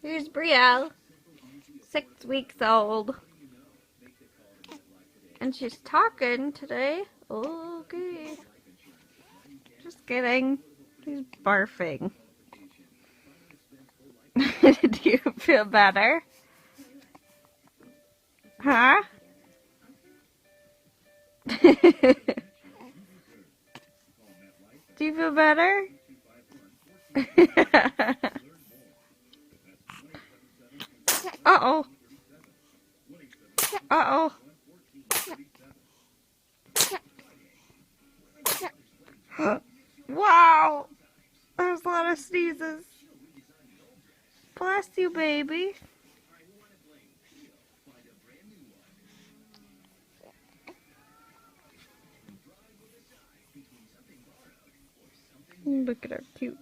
Here's Brielle, 6 weeks old. And she's talking today. Okay. Just kidding. She's barfing. Do you feel better? Huh? Do you feel better? Uh-oh. Uh-oh. Wow. That was a lot of sneezes. Bless you, baby. Look at her cute